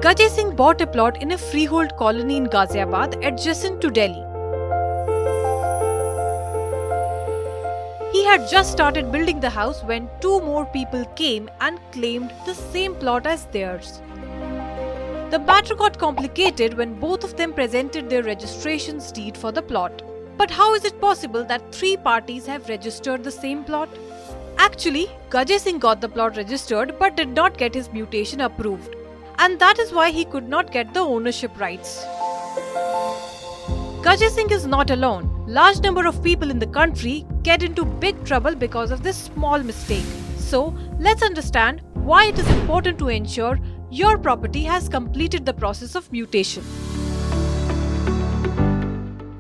Gajay Singh bought a plot in a freehold colony in Ghaziabad adjacent to Delhi. He had just started building the house when two more people came and claimed the same plot as theirs. The matter got complicated when both of them presented their registration deed for the plot. But how is it possible that three parties have registered the same plot? Actually, Gajay Singh got the plot registered but did not get his mutation approved. And that is why he could not get the ownership rights. Gajay Singh is not alone. Large number of people in the country get into big trouble because of this small mistake. So, let's understand why it is important to ensure your property has completed the process of mutation.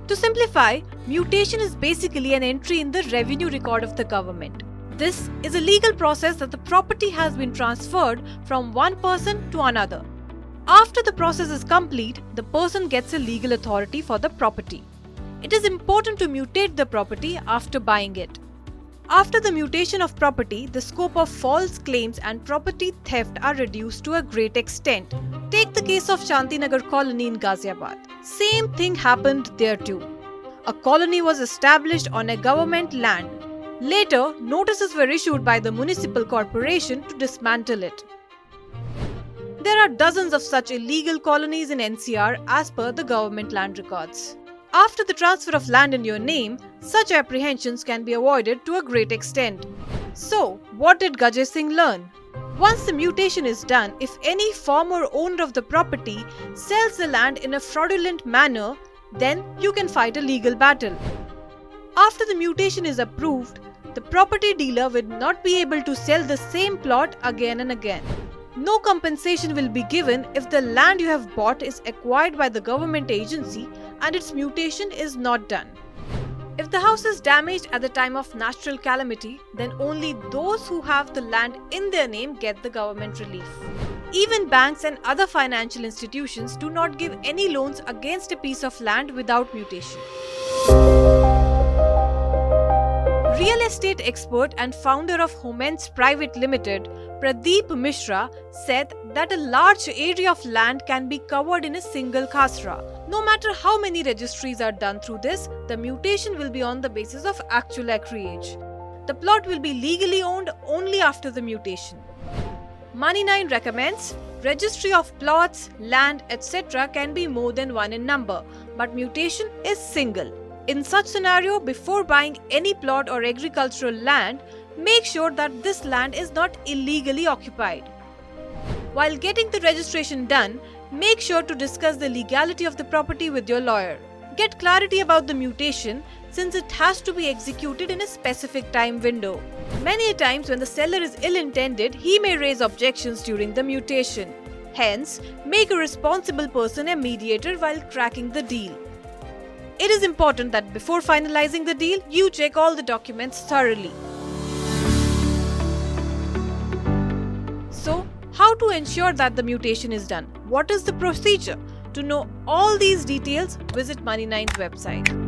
To simplify, mutation is basically an entry in the revenue record of the government. This is a legal process that the property has been transferred from one person to another. After the process is complete, the person gets a legal authority for the property. It is important to mutate the property after buying it. After the mutation of property, the scope of false claims and property theft are reduced to a great extent. Take the case of Shantinagar colony in Ghaziabad. Same thing happened there too. A colony was established on a government land. Later, notices were issued by the municipal corporation to dismantle it. There are dozens of such illegal colonies in NCR as per the government land records. After the transfer of land in your name, such apprehensions can be avoided to a great extent. So, what did Gajay Singh learn? Once the mutation is done, if any former owner of the property sells the land in a fraudulent manner, then you can fight a legal battle. After the mutation is approved, the property dealer will not be able to sell the same plot again and again. No compensation will be given if the land you have bought is acquired by the government agency and its mutation is not done. If the house is damaged at the time of natural calamity, then only those who have the land in their name get the government relief. Even banks and other financial institutions do not give any loans against a piece of land without mutation. Real estate expert and founder of Homens Private Limited, Pradeep Mishra, said that a large area of land can be covered in a single khasra. No matter how many registries are done through this, the mutation will be on the basis of actual acreage. The plot will be legally owned only after the mutation. Money9 recommends registry of plots, land, etc. can be more than one in number, but mutation is single. In such scenario, before buying any plot or agricultural land, make sure that this land is not illegally occupied. While getting the registration done, make sure to discuss the legality of the property with your lawyer. Get clarity about the mutation since it has to be executed in a specific time window. Many times when the seller is ill-intended, he may raise objections during the mutation. Hence, make a responsible person a mediator while cracking the deal. It is important that before finalizing the deal, you check all the documents thoroughly. So, how to ensure that the mutation is done? What is the procedure? To know all these details, visit Money9's website.